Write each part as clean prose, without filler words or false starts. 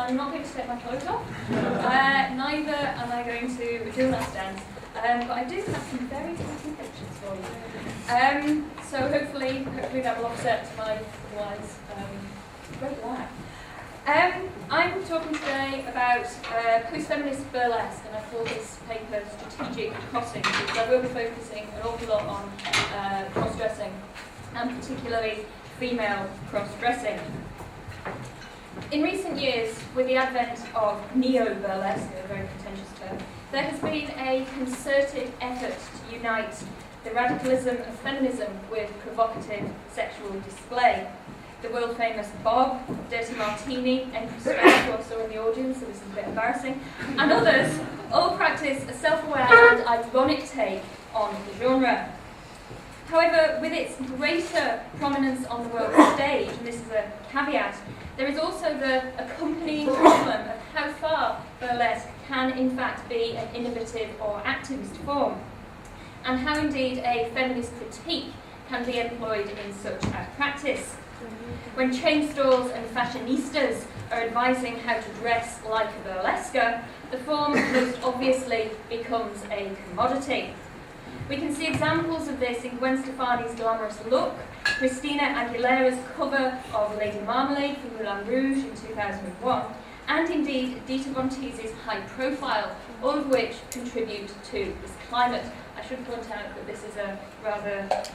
I'm not going to take my clothes off. Neither am I going to do a last dance. But I do have some very pretty pictures for you. So hopefully that will offset my otherwise great laugh. I'm talking today about post-feminist burlesque, and I call this paper Strategic Crossing, because I will be focusing an awful lot on cross-dressing, and particularly female cross-dressing. In recent years, with the advent of neo-burlesque, a very pretentious term, there has been a concerted effort to unite the radicalism of feminism with provocative sexual display. The world-famous Bob, Dirty Martini, Empress Straight, who are also in the audience, so this is a bit embarrassing, and others all practice a self-aware and ironic take on the genre. However, with its greater prominence on the world stage, and this is a caveat, there is also the accompanying problem of how far burlesque can in fact be an innovative or activist form, and how indeed a feminist critique can be employed in such a practice. When chain stores and fashionistas are advising how to dress like a burlesquer, the form most obviously becomes a commodity. We can see examples of this in Gwen Stefani's glamorous look, Christina Aguilera's cover of Lady Marmalade for Moulin Rouge in 2001, and indeed Dita Von Teese's high profile, all of which contribute to this climate. I should point out that this is the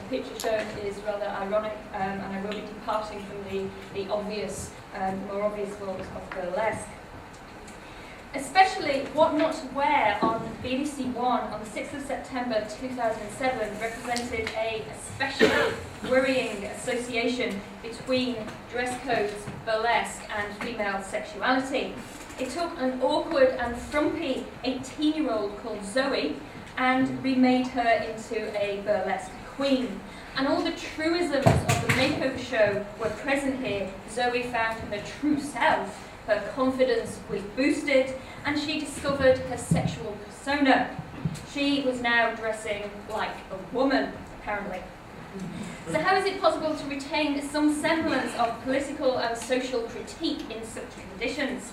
picture shown is rather ironic, and I will be departing from the obvious, more obvious forms of burlesque. Especially What Not to Wear on BBC One on the 6th of September 2007 represented a especially worrying association between dress codes, burlesque and female sexuality. It took an awkward and frumpy 18-year-old called Zoe and remade her into a burlesque queen. And all the truisms of the makeover show were present here. Zoe found her true self, her confidence was boosted, and she discovered her sexual persona. She was now dressing like a woman, apparently. So how is it possible to retain some semblance of political and social critique in such conditions?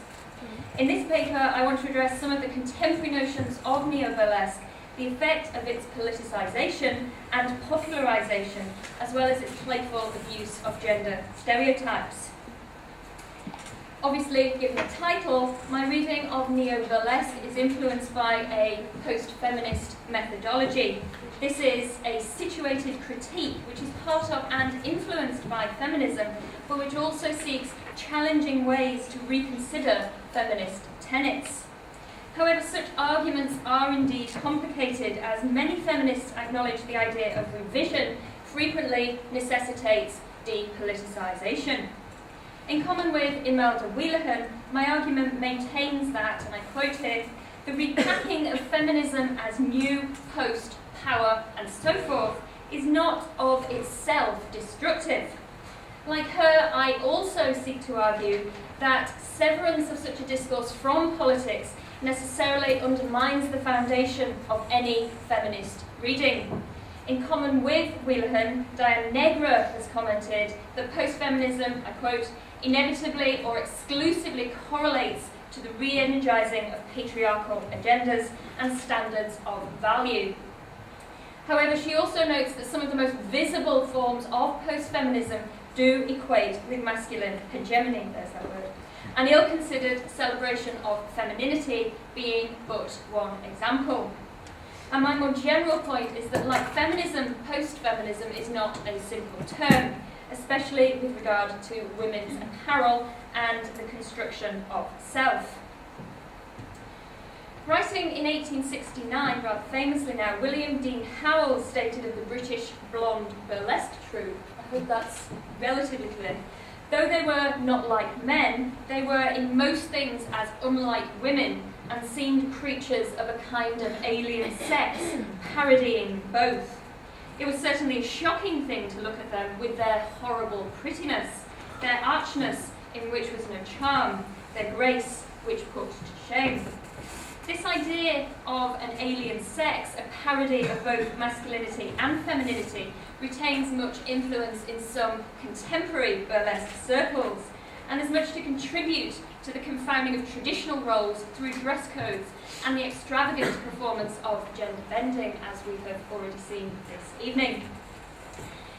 In this paper, I want to address some of the contemporary notions of neo-burlesque, the effect of its politicization and popularization, as well as its playful abuse of gender stereotypes. Obviously, given the title, my reading of neo-burlesque is influenced by a post-feminist methodology. This is a situated critique which is part of and influenced by feminism, but which also seeks challenging ways to reconsider feminist tenets. However, such arguments are indeed complicated, as many feminists acknowledge the idea of revision frequently necessitates depoliticization. In common with Imelda Wheelahan, my argument maintains that, and I quote here, the repacking of feminism as new, post, power, and so forth is not of itself destructive. Like her, I also seek to argue that severance of such a discourse from politics necessarily undermines the foundation of any feminist reading. In common with Wheelahan, Diane Negra has commented that post-feminism, I quote, inevitably or exclusively correlates to the re-energizing of patriarchal agendas and standards of value. However, she also notes that some of the most visible forms of post-feminism do equate with masculine hegemony, there's that word, an ill-considered celebration of femininity being but one example. And my more general point is that, like feminism, post-feminism is not a simple term, especially with regard to women's apparel and the construction of self. Writing in 1869, rather famously now, William Dean Howells stated of the British blonde burlesque troupe, I hope that's relatively clear, though they were not like men, they were in most things as unlike women, and seemed creatures of a kind of alien sex, parodying both. It was certainly a shocking thing to look at them with their horrible prettiness, their archness in which was no charm, their grace which put to shame. This idea of an alien sex, a parody of both masculinity and femininity, retains much influence in some contemporary burlesque circles, and there's much to contribute to the confounding of traditional roles through dress codes and the extravagant performance of gender bending, as we have already seen this evening.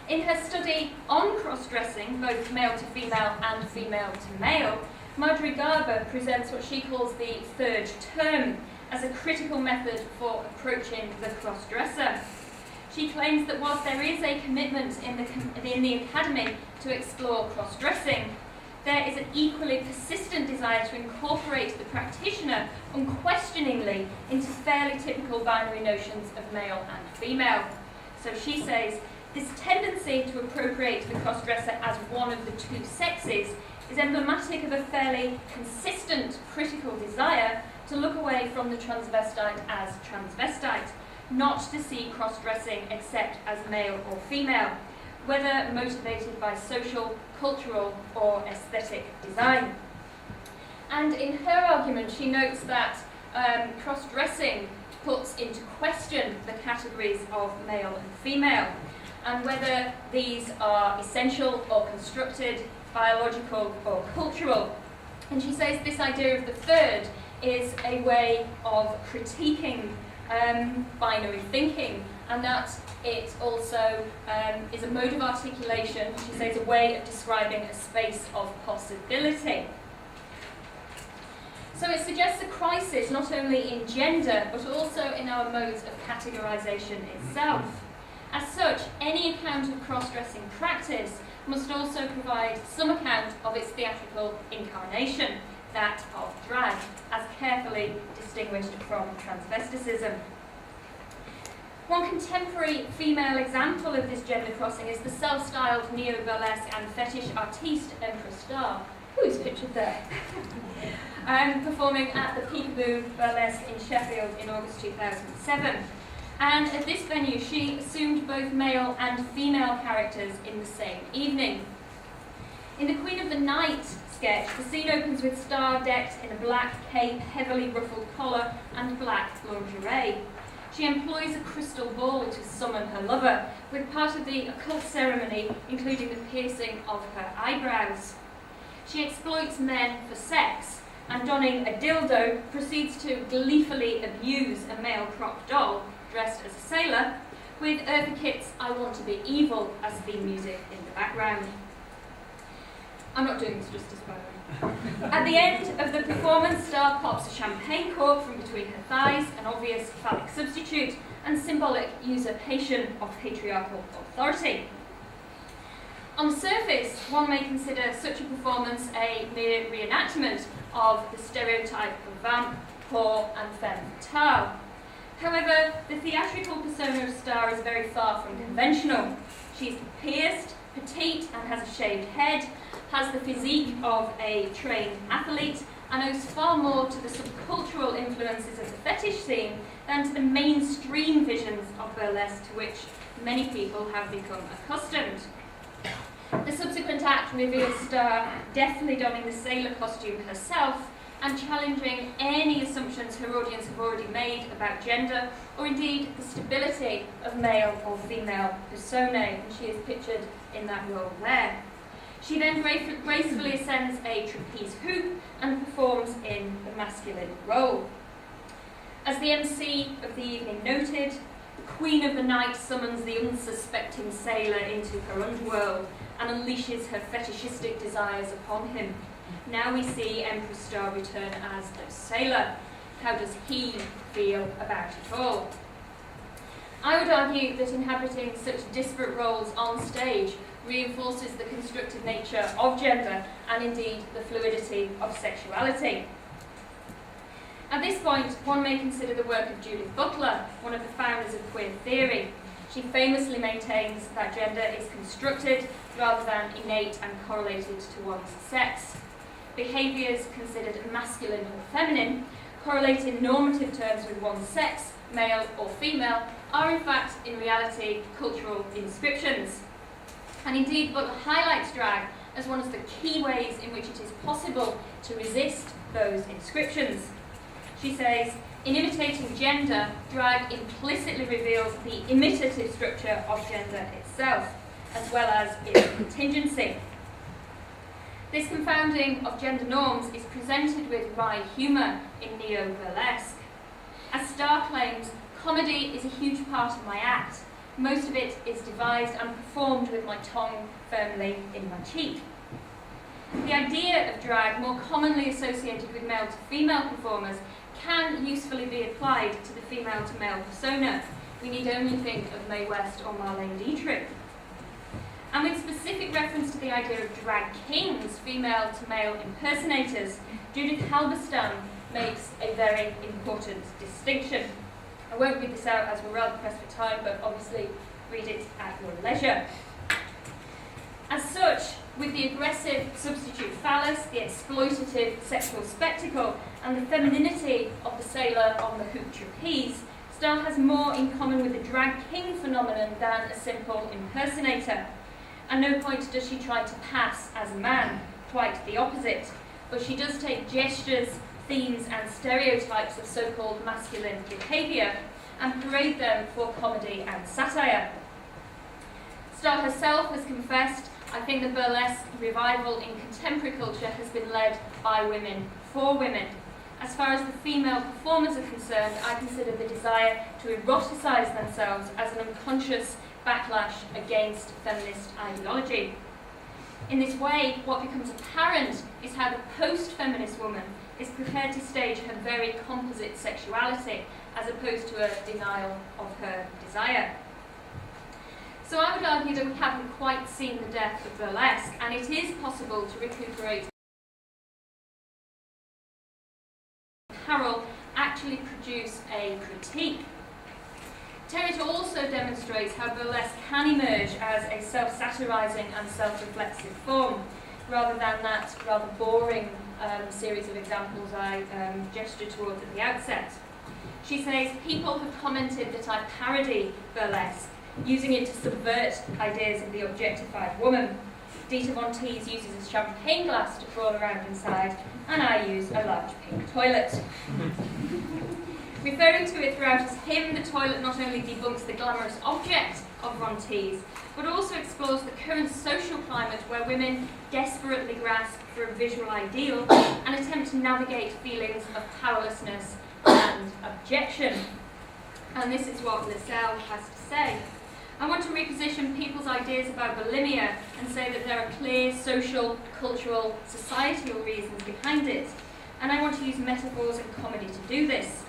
In her study on cross-dressing, both male to female and female to male, Marjorie Garber presents what she calls the third term as a critical method for approaching the cross-dresser. She claims that whilst there is a commitment in the academy to explore cross-dressing, there is an equally persistent desire to incorporate the practitioner unquestioningly into fairly typical binary notions of male and female. So she says, this tendency to appropriate the cross-dresser as one of the two sexes is emblematic of a fairly consistent critical desire to look away from the transvestite as transvestite, not to see cross-dressing except as male or female, whether motivated by social, cultural, or aesthetic design. And in her argument, she notes that cross-dressing puts into question the categories of male and female, and whether these are essential or constructed, biological or cultural. And she says this idea of the third is a way of critiquing binary thinking, and that it also is a mode of articulation, she says, a way of describing a space of possibility. So it suggests a crisis not only in gender, but also in our modes of categorization itself. As such, any account of cross-dressing practice must also provide some account of its theatrical incarnation, that of drag, as carefully distinguished from transvesticism. One contemporary female example of this gender crossing is the self-styled neo-burlesque and fetish artiste Empress Star, who is pictured there, performing at the Peekaboo Burlesque in Sheffield in August 2007. And at this venue, she assumed both male and female characters in the same evening. In the Queen of the Night sketch, the scene opens with Star decked in a black cape, heavily ruffled collar, and black lingerie. She employs a crystal ball to summon her lover, with part of the occult ceremony including the piercing of her eyebrows. She exploits men for sex, and donning a dildo, proceeds to gleefully abuse a male prop doll dressed as a sailor, with Eartha Kitt's I Want to Be Evil as theme music in the background. I'm not doing this justice, by the way. At the end of the performance, Star pops a champagne cork from between her thighs, an obvious phallic substitute, and symbolic usurpation of patriarchal authority. On the surface, one may consider such a performance a mere reenactment of the stereotype of vamp, whore, and femme fatale. However, the theatrical persona of Star is very far from conventional. She's pierced, petite, and has a shaved head, has the physique of a trained athlete, and owes far more to the subcultural influences of the fetish scene than to the mainstream visions of burlesque to which many people have become accustomed. The subsequent act reveals Star deftly donning the sailor costume herself and challenging any assumptions her audience have already made about gender, or indeed the stability of male or female personae, and she is pictured in that role there. She then gracefully ascends a trapeze hoop and performs in the masculine role. As the MC of the evening noted, the Queen of the Night summons the unsuspecting sailor into her underworld and unleashes her fetishistic desires upon him. Now we see Empress Star return as the sailor. How does he feel about it all? I would argue that inhabiting such disparate roles on stage reinforces the constructed nature of gender and indeed the fluidity of sexuality. At this point, one may consider the work of Judith Butler, one of the founders of queer theory. She famously maintains that gender is constructed rather than innate and correlated to one's sex. Behaviours considered masculine or feminine, correlate in normative terms with one's sex, male or female, are in fact, in reality, cultural inscriptions. And indeed, Butler highlights drag as one of the key ways in which it is possible to resist those inscriptions. She says, in imitating gender, drag implicitly reveals the imitative structure of gender itself, as well as its contingency. This confounding of gender norms is presented with wry humour in neo-burlesque. As Starr claims, comedy is a huge part of my act. Most of it is devised and performed with my tongue firmly in my cheek. The idea of drag, more commonly associated with male to female performers, can usefully be applied to the female to male persona. We need only think of Mae West or Marlene Dietrich. And with specific reference to the idea of drag kings, female to male impersonators, Judith Halberstam makes a very important distinction. I won't read this out as we're rather pressed for time, but obviously read it at your leisure. As such, with the aggressive substitute phallus, the exploitative sexual spectacle, and the femininity of the sailor on the hoop trapeze, Starr has more in common with the drag king phenomenon than a simple impersonator. At no point does she try to pass as a man, quite the opposite, but she does take gestures, themes and stereotypes of so-called masculine behaviour and parade them for comedy and satire. Starr herself has confessed, I think the burlesque revival in contemporary culture has been led by women for women. As far as the female performers are concerned, I consider the desire to eroticise themselves as an unconscious backlash against feminist ideology. In this way, what becomes apparent is how the post-feminist woman is prepared to stage her very composite sexuality as opposed to a denial of her desire. So I would argue that we haven't quite seen the death of burlesque, and it is possible to recuperate apparel, actually produce a critique. Territ also demonstrates how burlesque can emerge as a self-satirising and self-reflexive form, rather than that rather boring series of examples I gestured towards at the outset. She says, people have commented that I parody burlesque, using it to subvert ideas of the objectified woman. Dita Von Teese uses a champagne glass to crawl around inside, and I use a large pink toilet. Referring to it throughout as him, the toilet not only debunks the glamorous object of Von Teese, but also explores the current social climate where women desperately grasp for a visual ideal and attempt to navigate feelings of powerlessness and objection. And this is what Lascelles has to say. I want to reposition people's ideas about bulimia and say that there are clear social, cultural, societal reasons behind it. And I want to use metaphors and comedy to do this.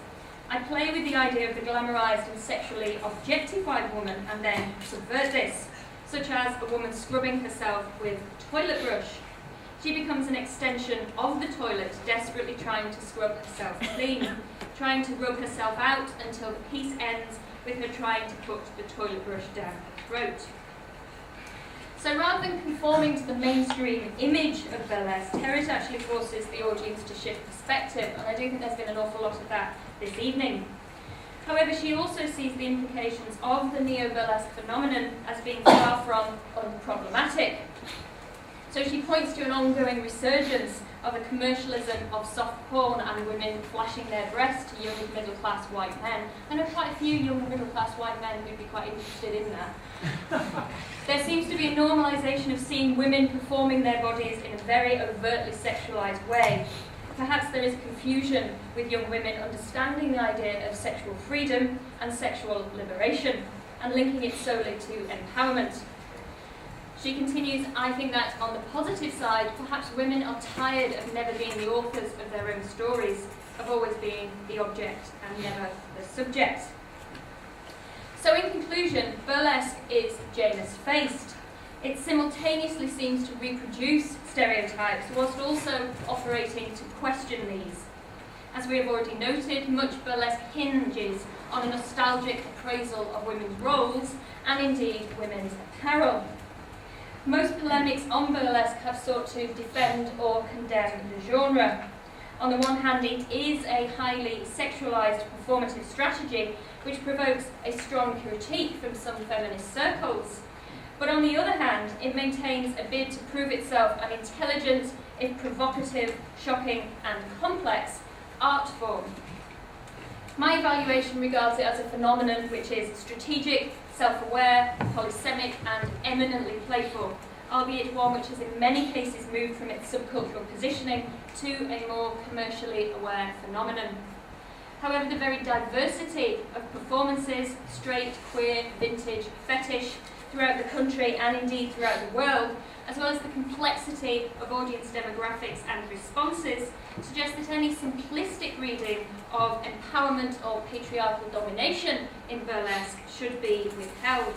I play with the idea of the glamorized and sexually objectified woman and then subvert this, such as a woman scrubbing herself with a toilet brush. She becomes an extension of the toilet, desperately trying to scrub herself clean, trying to rub herself out until the piece ends with her trying to put the toilet brush down her throat. So rather than conforming to the mainstream image of burlesque, Territ actually forces the audience to shift perspective, and I do think there's been an awful lot of that this evening. However, she also sees the implications of the neo-burlesque phenomenon as being far from unproblematic. So she points to an ongoing resurgence of a commercialism of soft porn and women flashing their breasts to young middle-class white men. I know quite a few young middle-class white men who'd be quite interested in that. There seems to be a normalisation of seeing women performing their bodies in a very overtly sexualised way. Perhaps there is confusion with young women understanding the idea of sexual freedom and sexual liberation and linking it solely to empowerment. She continues, I think that on the positive side, perhaps women are tired of never being the authors of their own stories, of always being the object and never the subject. So in conclusion, burlesque is Janus-faced. It simultaneously seems to reproduce stereotypes whilst also operating to question these. As we have already noted, much burlesque hinges on a nostalgic appraisal of women's roles and indeed women's apparel. Most polemics on burlesque have sought to defend or condemn the genre. On the one hand, it is a highly sexualised performative strategy which provokes a strong critique from some feminist circles. But on the other hand, it maintains a bid to prove itself an intelligent, if provocative, shocking and complex art form. My evaluation regards it as a phenomenon which is strategic, self-aware, polysemic and eminently playful, albeit one which has in many cases moved from its subcultural positioning to a more commercially aware phenomenon. However, the very diversity of performances, straight, queer, vintage, fetish, throughout the country and indeed throughout the world, as well as the complexity of audience demographics and responses, suggests that any simplistic reading of empowerment or patriarchal domination in burlesque should be withheld.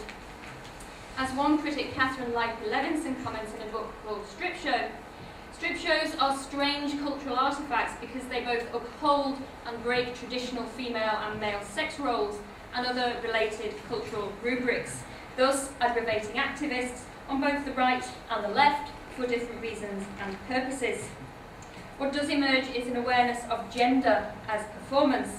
As one critic, Catherine Levinson, comments in a book called Strip shows are strange cultural artefacts because they both uphold and break traditional female and male sex roles and other related cultural rubrics, thus aggravating activists on both the right and the left for different reasons and purposes. What does emerge is an awareness of gender as performance,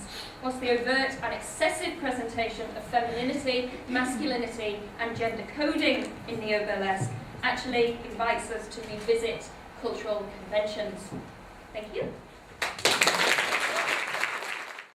whilst the overt and excessive presentation of femininity, masculinity and gender coding in neo-burlesque actually invites us to revisit cultural conventions. Thank you.